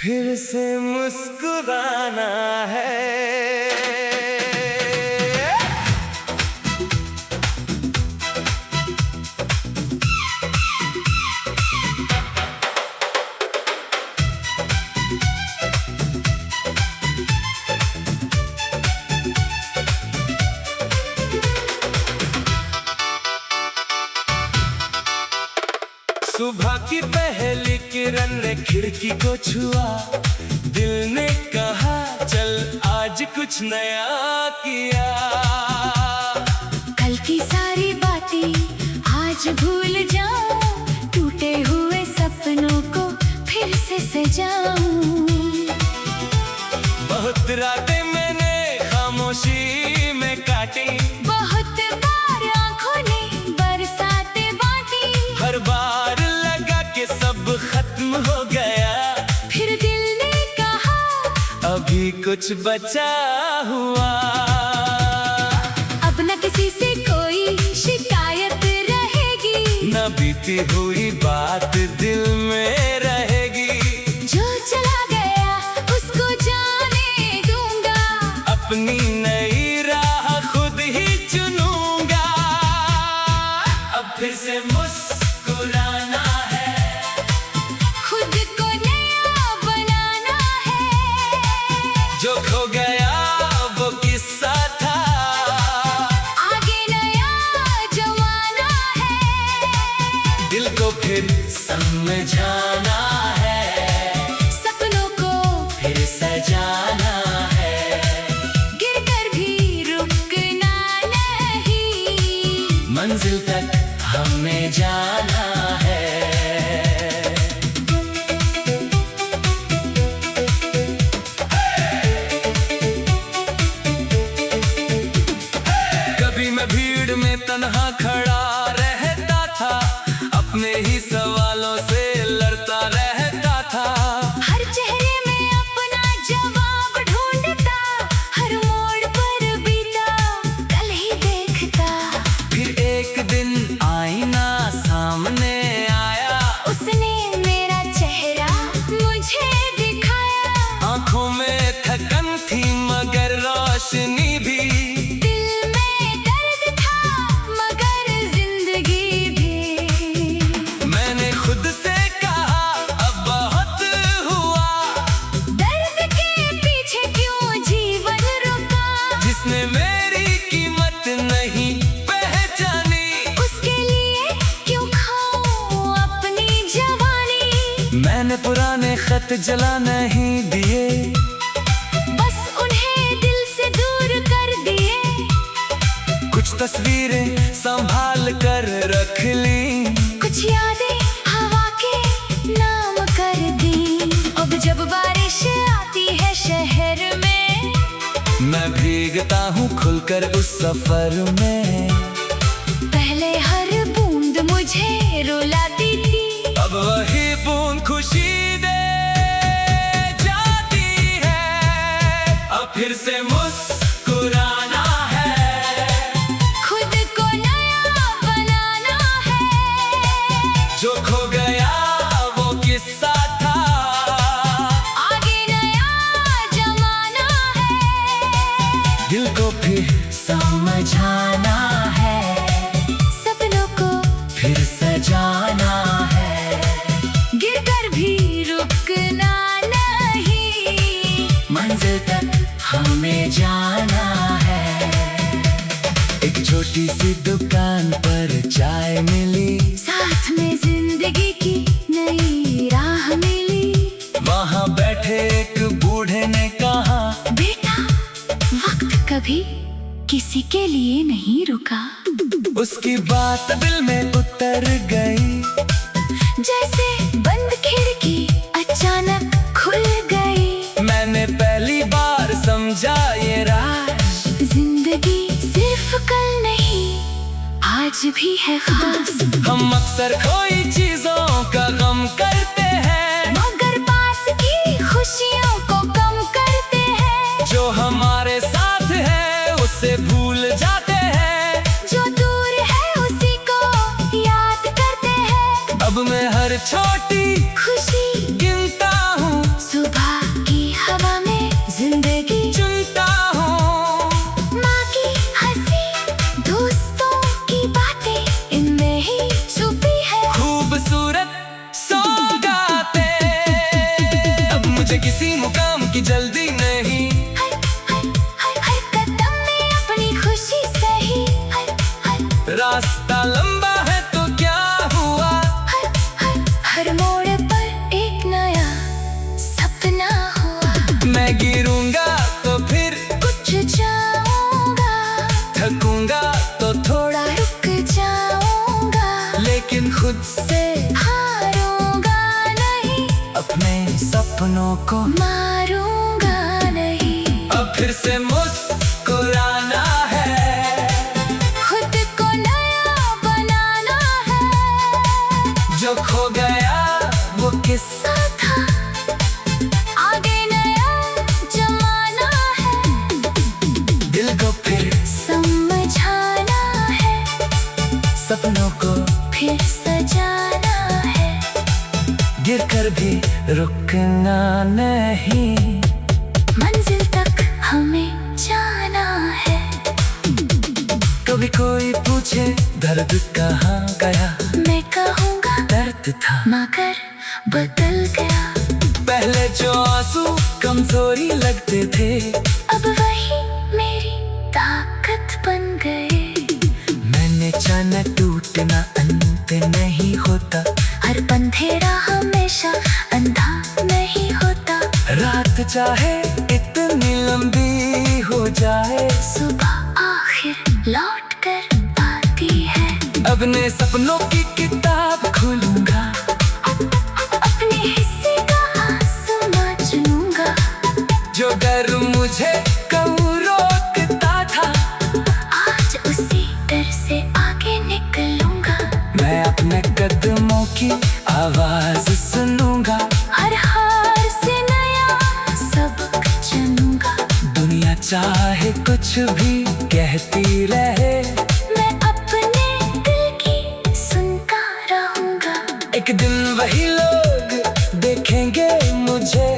फिर से मुस्कुराना है। सुबह की पहली किरण ने खिड़की को छुआ, दिल ने कहा चल आज कुछ नया किया। कल की सारी बातें आज भूल जाऊं, टूटे हुए सपनों को फिर से सजाऊं। बहुत रातें मैंने खामोशी में काटी, बहुत बार आंखों ने बरसातें बांटी। हर बार लगा कि सब खत्म हो गया, फिर दिल ने कहा अभी कुछ बचा हुआ। अब न किसी से कोई शिकायत रहेगी, न बीती हुई बात दिल में रहेगी। जो चला गया उसको जाने दूंगा, अपनी नई राह खुद ही चुनूंगा। अब फिर से मुस्कुराना है, खुद को नया बनाना है। जो खो गया वो किस्सा था, आगे नया जमाना है। दिल को फिर समझाना है, सपनों को फिर सजाना है। गिरकर भी रुकना नहीं, मंजिल तक हमें जाना है। कभी मैं भीड़ में तन्हा खड़ा रहता था, अपने ही सवालों से लड़ता रहता था। हर चेहरे में अपना जवाब ढूंढता, हर मोड़ पर बीता कल ही देखता। फिर एक दिन आईना सामने आया, उसने मेरा चेहरा मुझे दिखाया। आंखों में थकन थी मगर रोशनी भी, दिल में दर्द था मगर जिंदगी भी। मैंने खुद से कहा अब बहुत हुआ, दर्द के पीछे क्यों जीवन रुका। जिसने मेरी कीमत नहीं पहचानी, उसके लिए क्यों खाऊं अपनी जवानी। मैंने पुराने खत जला नहीं दिए, बस उन्हें दिल से दूर कर दिए। कुछ तस्वीरें संभाल कर रख ली, कुछ यादें हवा के नाम कर दी। अब जब बारिश आती है शहर में, मैं भीगता हूँ खुलकर उस सफर में। पहले हर बूंद मुझे रुलाती थी, अब वही बूंद खुशी दे जाती है। अब फिर से मुस्कुराना है, खुद को नया बनाना है। जो खो गया वो किस्सा था, आगे नया जमाना है। दिल को फिर समझाना है, सपनों को फिर सजाना है। गिरकर भी रुकना नहीं, मंजिल तक हमें जाना है। एक छोटी सी दुकान पर चाय मिली, साथ में जिंदगी की नई राह मिली। वहाँ बैठे एक बूढ़े ने कहा बेटा वक्त कभी किसी के लिए नहीं रुका। उसकी बात दिल में उतर गई, जैसे बंद खिड़की अचानक खुल गई। मैंने पहली बार समझा ये राज, जिंदगी सिर्फ कल नहीं आज भी है खास। हम अक्सर कोई चीजों का गम करते हैं, मगर पास की खुशियों को कम करते हैं। जो हमारे साथ है उसे भूल जाते हैं, जो दूर है उसी को याद करते हैं। अब मैं हर छोटी खुशी गिनता हूँ, सुबह सपनों को मारूंगा नहीं। अब फिर से मुस्कुराना है, खुद को नया बनाना है। जो खो गया वो किस्सा था, आगे नया जमाना है। दिल को फिर समझाना है, सपनों को फिर सजाना है। गिर कर भी रुकना नहीं, मंजिल तक हमें जाना है। कभी कोई पूछे दर्द कहाँ गया, मैं कहूँगा दर्द था मगर बदल गया। पहले जो आंसू कमजोरी लगते थे, अब वही मेरी ताकत बन गए। मैंने जाना टूटना अंत नहीं होता, हर अंधेरा हमेशा अंधा नहीं होता। रात चाहे इतनी लंबी हो जाए, सुबह आखिर लौट कर आती है। अपने सपनों की किताब खोलूंगा, अपने हिस्से का आसमां चुनूंगा। जो डर मुझे कहीं रोकता था, आज उसी डर से आगे निकलूंगा। मैं अपने कदमों की आवाज सुनूंगा। हर हार से नया सबक चुनूंगा। दुनिया चाहे कुछ भी कहती रहे, मैं अपने दिल की सुनता रहूंगा। एक दिन वही लोग देखेंगे मुझे,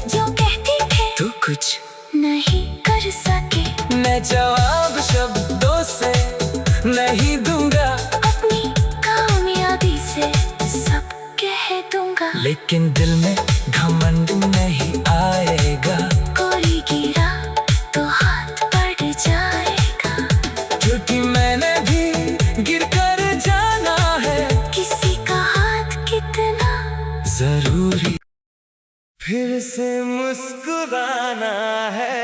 जो कहते थे तू कुछ नहीं कर सके। मैं जवाब शब्दों से नहीं दूंगा, अपनी कामयाबी से सब कह दूंगा। लेकिन दिल में घमंड नहीं आएगा, कोई गिरा तो हाथ बढ़ जाएगा। क्योंकि मैंने भी गिर कर जाना है, किसी का हाथ कितना जरूरी फिर से मुस्कुराना है।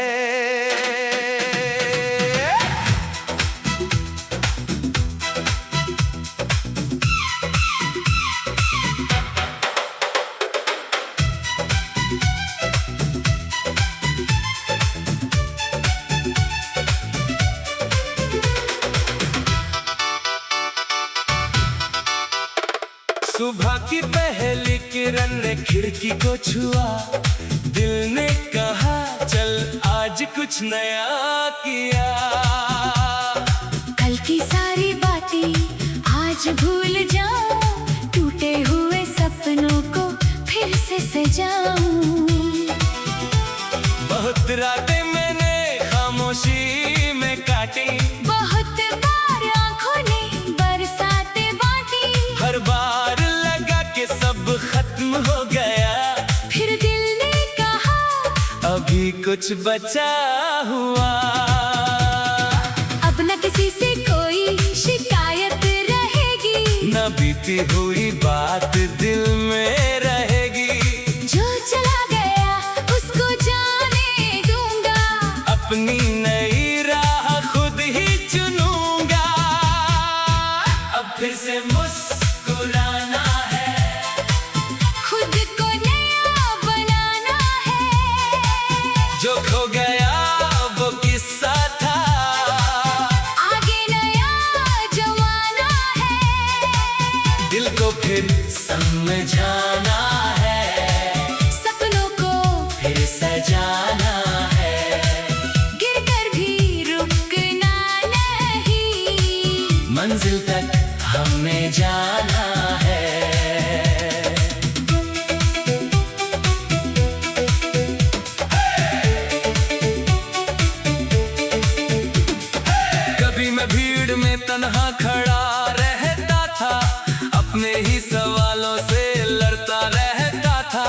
सुबह की पहली किरण ने खिड़की को छुआ, दिल ने कहा चल आज कुछ नया किया। कल की सारी बातें आज भूल जाऊं, टूटे हुए सपनों को फिर से सजाऊं। बहुत रातें मैंने खामोशी में काटी, बहुत बार आंखों ने बरसातें बांटी। हर बार लगा कि सब खत्म हो गया, फिर दिल ने कहा अभी कुछ बचा हुआ। अब न किसी से कोई शिकायत रहेगी, न बीती हुई बात दिल में रहेगी। जो चला गया उसको जाने दूंगा। अपनी नई राह खुद ही चुनूंगा। अब फिर से मुस्कुराना है, खुद को नया बनाना है। जो खो गया वो किस्सा था, आगे नया जमाना है। दिल को फिर समझाना है, सपनों को फिर सजाना है। गिर कर भी रुकना नहीं, मंजिल तक हमें जाना है। कभी मैं भीड़ में तन्हा खड़ा रहता था, अपने ही सवालों से लड़ता रहता था।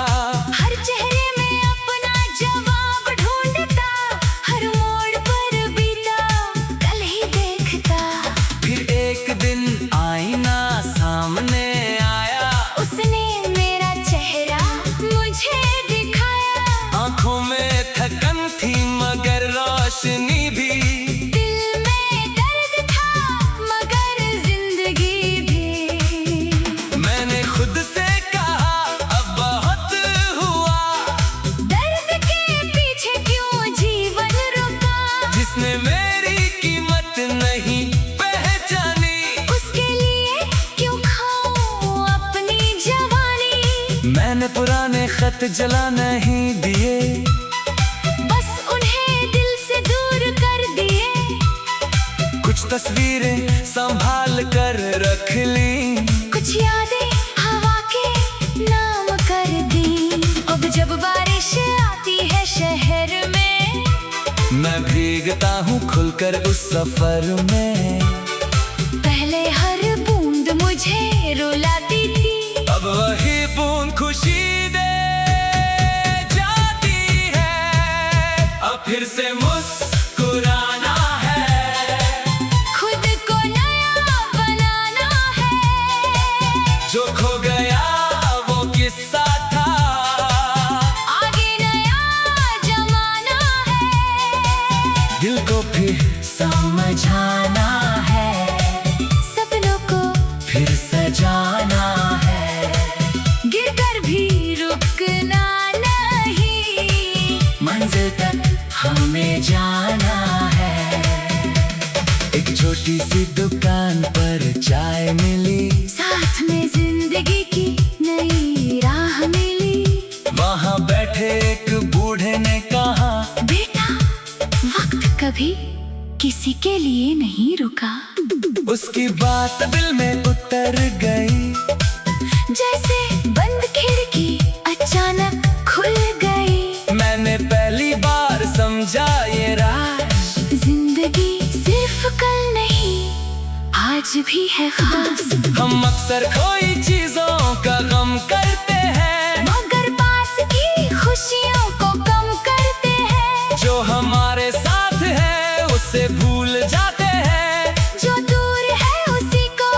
हर चेहरे में अपना जवाब ढूंढता, हर मोड़ पर बीता कल ही देखता। फिर एक दिन आईना सामने आया, उसने मेरा चेहरा मुझे दिखाया। आंखों में थकन थी मगर रोशनी भी, दिल में दर्द था मगर रात जला नहीं दिए, बस उन्हें दिल से दूर कर दिए। कुछ तस्वीरें संभाल कर रख ली, कुछ यादें हवा के नाम कर दी। अब जब बारिश आती है शहर में, मैं भीगता हूँ खुलकर उस सफर में। पहले हर बूंद मुझे रुलाती थी, अब वही बूंद खुशी दे जाती है। अब फिर से मुस्कुराना है, खुद को नया बनाना है। जो खो गया वो किस्सा था, आगे नया जमाना है। दिल को फिर समझाना है, सपनों को फिर सजाना है। गिरकर भी रुकना नहीं, मंजिल तक हमें जाना है। एक छोटी सी दुकान पर चाय मिली, साथ में जिंदगी की नई राह मिली। वहाँ बैठे एक बूढ़े ने कहा, बेटा, वक्त कभी किसी के लिए नहीं रुका। उसकी बात दिल में उतर गई, जैसे बंद खिड़की अचानक खुल गई। मैंने पहली बार समझा ये राज, जिंदगी सिर्फ कल नहीं, आज भी है खास। हम अक्सर खोई चीजों का गम करते हैं, मगर पास की खुशियों को कम करते हैं। जो हमारे साथ है उसे भूल जाते हैं, जो दूर है उसी को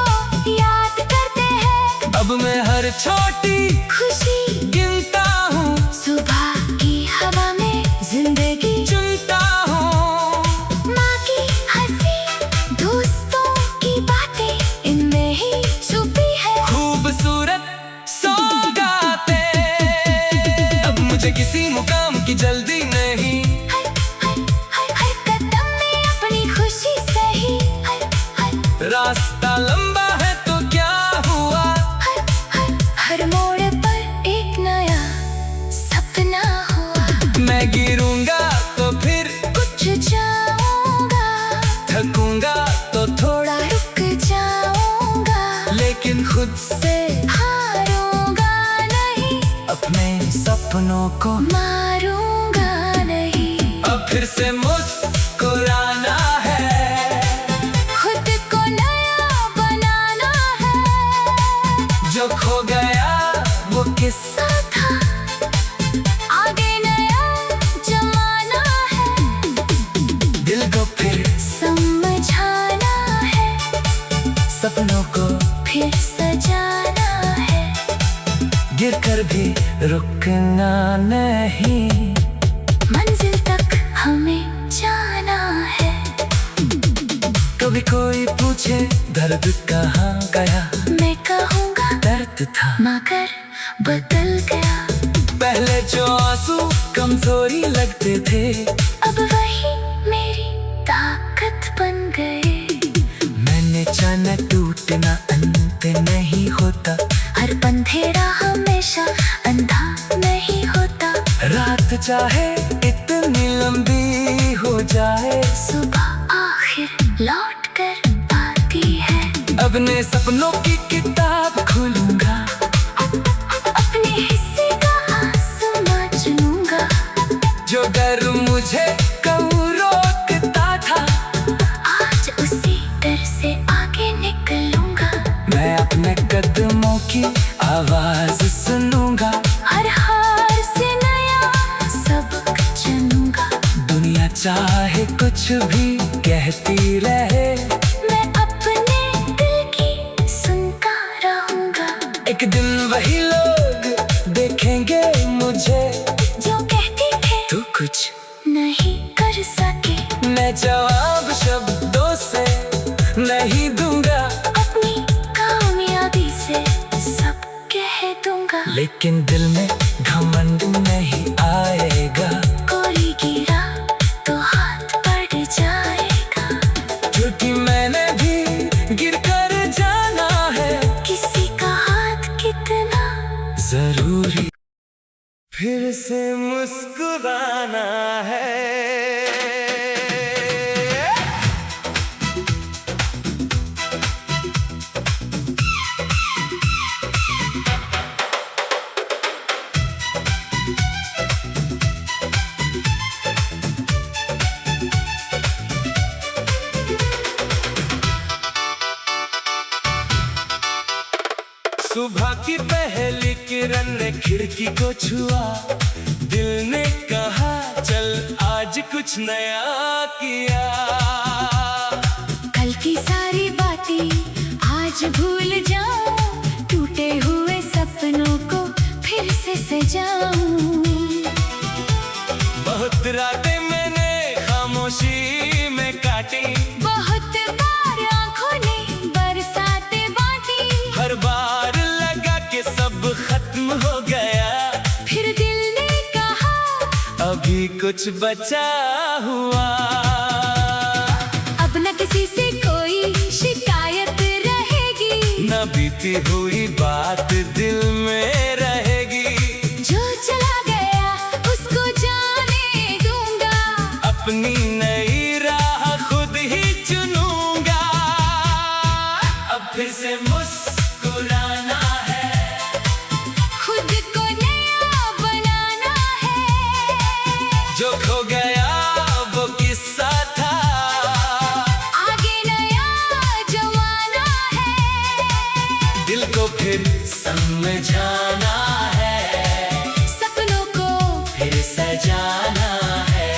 याद करते हैं। अब मैं हर छोटी खुशी गिनता हूँ, सुबह की हवा में जिंदगी चुनता हूँ। माँ की हंसी, दोस्तों की बातें, इनमें ही छुपी है खूबसूरत सौगातें। अब मुझे किसी मुकाम की जल्दी नहीं, हर कदम में अपनी खुशी सही। रास्ता लंबा है तो क्या हुआ, हर मोड़ पर एक नया सपना हुआ। मैं गिरूंगा तो फिर कुछ जाऊंगा, थकूंगा तो थोड़ा, रुक जाऊंगा, लेकिन खुद से हारूंगा नहीं, अपने सपनों को मारूंगा नहीं। अब फिर से मुस्कुराना है, खुद को नया बनाना है। जो खो गया वो किस्सा था, आगे नया जमाना है। दिल को फिर समझाना है, सपनों को फिर सजाना है। गिरकर भी रुकना नहीं, मंजिल तक हमें जाना है। कभी कोई पूछे दर्द कहाँ गया, मैं कहूँगा दर्द था मगर बदल गया। पहले जो आंसू कमजोरी लगते थे, अब वही मेरी ताकत बन गए। मैंने जाना टूटना अंत नहीं होता, हर अंधेरा हमेशा अंधा नहीं होता। रात चाहे इतनी लंबी हो जाए, सुबह आखिर लौट कर आती है। अपने सपनों की किताब खोलूंगा, अपने हिस्से का आसमां चुनूंगा। जो डर मुझे कब रोकता था, आज उसी डर से आगे निकलूंगा। मैं अपने कदमों की आवाज सुनूंगा, हर हार से नया सबक चुनूंगा। दुनिया चाहे कुछ भी कहती रहे, मैं अपने दिल की सुनता रहूंगा। एक दिन वही लोग देखेंगे मुझे, जो कहते थे तू कुछ नहीं कर सके। मैं जवाब शब्दों से नहीं दूंगा, अपनी कामयाबी से सब कह दूंगा। लेकिन दिल में घमंड नहीं आएगा, कोई गिरा तो हाथ बढ़ जाएगा। क्योंकि मैंने भी गिर कर जाना है, किसी का हाथ कितना जरूरी से मुस्कुराना है। सुबह की पहली किरण ने खिड़की को छुआ, दिल ने कहा चल आज कुछ नया किया। कल की सारी बातें आज भूल जाऊं, टूटे हुए सपनों को फिर से सजाऊं। बहुत रातें मैंने खामोशी में काटी, बहुत बार आंखों ने बरसातें बांटी। हर बार सब खत्म हो गया, फिर दिल ने कहा अभी कुछ बचा हुआ। अब न किसी से कोई शिकायत रहेगी, न बीती हुई बात दिल में रहेगी। जो चला गया उसको जाने दूंगा, अपनी नई राह खुद ही चुनूंगा। अब फिर से मुस्कुराना है, जो खो गया वो किस्सा था, आगे नया जमाना है। दिल को फिर समझाना है, सपनों को फिर सजाना है।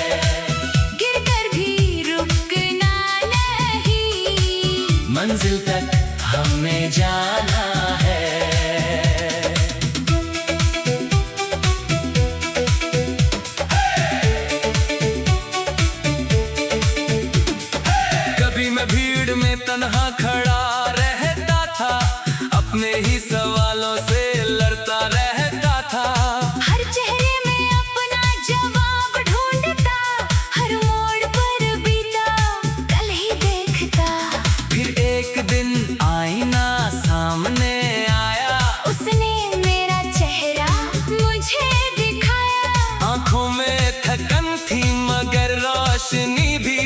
गिरकर भी रुकना नहीं, मंजिल तक हमें जाना है। मैं भीड़ में तन्हा खड़ा रहता था, अपने ही सवालों से लड़ता रहता था। हर चेहरे में अपना जवाब ढूंढता, हर मोड़ पर बीता कल ही देखता। फिर एक दिन आईना सामने आया, उसने मेरा चेहरा मुझे दिखाया। आंखों में थकन थी मगर रोशनी भी,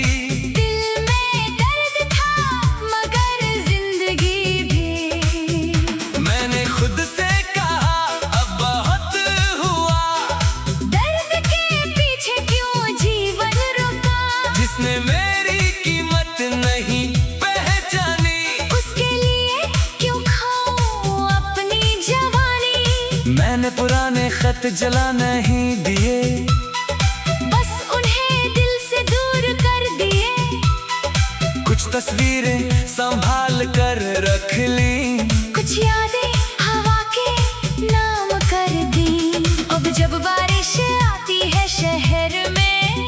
जिसने मेरी कीमत नहीं पहचानी, उसके लिए क्यों खाऊं अपनी जवानी। मैंने पुराने खत जला नहीं दिए, बस उन्हें दिल से दूर कर दिए। कुछ तस्वीरें संभाल कर रख ली, कुछ यादें हवा के नाम कर दी। अब जब बारिश आती है शहर में,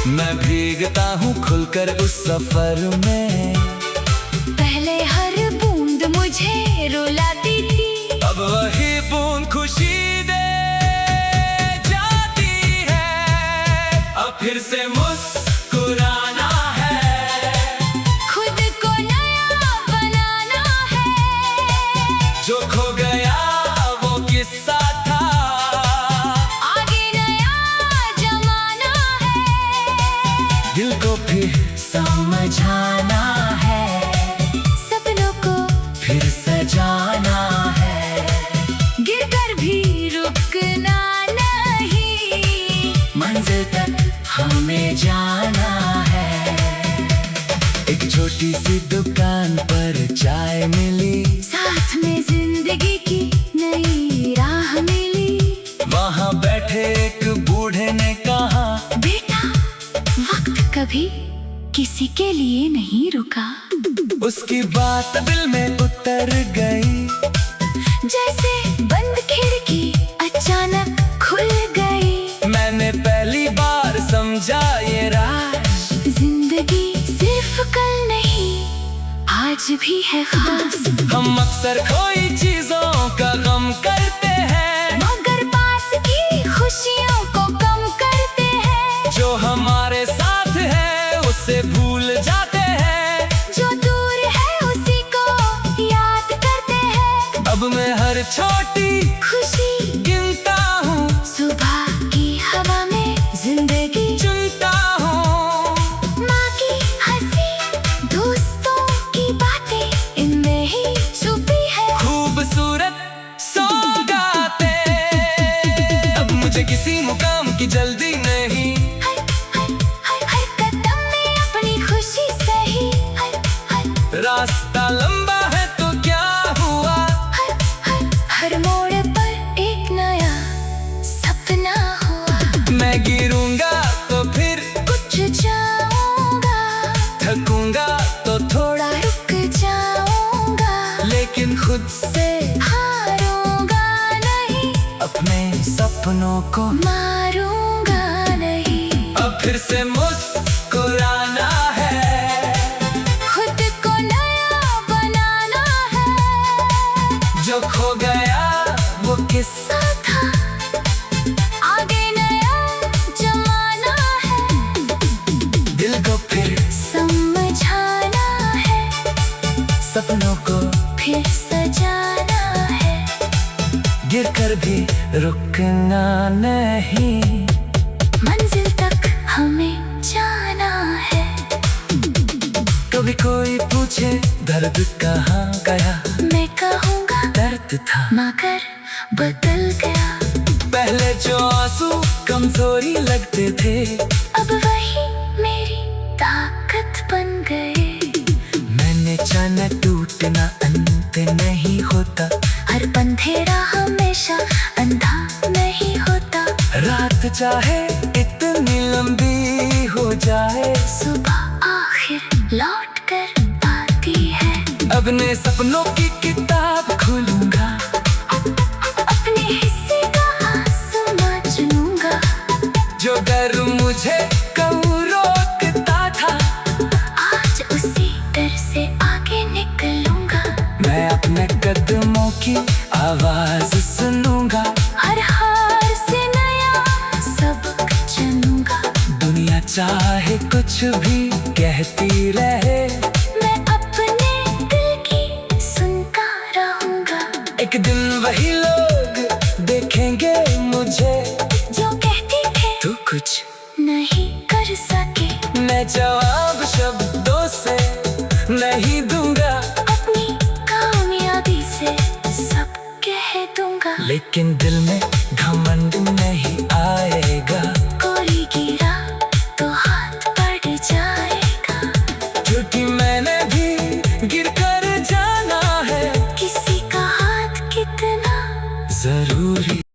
मैं भीगता हूँ खुलकर उस सफर में। पहले हर बूंद मुझे रुलाती थी, अब वही बूंद खुशी दे जाती है। अब फिर से मुस्कुराना है, खुद को नया बनाना है। जो खो गया वो किस्सा था, आगे नया जमाना है। दिल को फिर समझाना है, सपनों को फिर सजाना है। गिरकर भी रुकना नहीं, मंजिल तक हमें जाना है। एक छोटी सी दुकान पर चाय मिली, साथ में जिंदगी की नई राह मिली। वहाँ बैठे एक बूढ़े ने कहा, बेटा वक्त कभी किसी के लिए नहीं रुका। उसकी बात दिल में उतर गई, जैसे बंद खिड़की अचानक खुल गई। मैंने पहली बार समझा ये राज, जिंदगी सिर्फ कल नहीं आज भी है खास। हम अक्सर कोई चीजों का गम करते हैं, मगर पास की खुशियों को कम करते हैं। जो हमारे साथ है उसे भूल जाते हैं, जो दूर है उसी को याद करते हैं। अब मैं हर छोटी खुशी गिनता हूँ, सुबह हवा में जिंदगी चुनता हूँ। माँ की हंसी, दोस्तों की बातें, इनमें ही छुपी है खूबसूरत सौगातें। अब मुझे किसी मुकाम की जल्दी नहीं, हर कदम में अपनी खुशी सही। रास्ता लंबा है तो क्या हुआ, हर मोड़ पर एक नया सपना हुआ। मैं गिरूंगा तो फिर कुछ जाऊंगा, थकूंगा तो थोड़ा, रुक जाऊंगा, लेकिन खुद से हारूंगा नहीं, अपने सपनों को मारूंगा नहीं। अब फिर से मुस्कुराना है, खुद को नया बनाना है। जो खो गया वो किस्सा था, आगे नया जमाना है। दिल को फिर समझाना है, सपनों को फिर सजाना है। गिर कर भी रुकना नहीं, मंजिल तक हमें जाना है। कभी कोई पूछे दर्द कहाँ गया, मैं कहूँगा दर्द था मगर बदल गया। पहले जो आंसू कमजोरी लगते थे, अब वही मेरी ताकत बन गए। मैंने जाना टूटना अंत नहीं होता, हर अंधेरा हमेशा अंधा नहीं होता। रात चाहे इतनी लंबी हो जाए, सुबह आखिर लौट कर आती है। अपने सपनों की किताब खोलूंगा, अपने हिस्से का आसमां चुनूंगा। जो डर मुझे कब रोकता था, आज उसी डर से आगे निकलूंगा। मैं अपने कदमों की आवाज सुनूंगा, हर हार से नया सबक चुनूंगा। दुनिया चाहे कुछ भी कहती रहे, मैं अपने दिल की सुनता रहूंगा। एक दिन वही लोग देखेंगे मुझे, जो कहते थे तू कुछ नहीं कर सके, मैं जवाब शब्दों से नहीं दूंगा, अपनी कामयाबी से सब कह दूंगा। लेकिन दिल में घमंड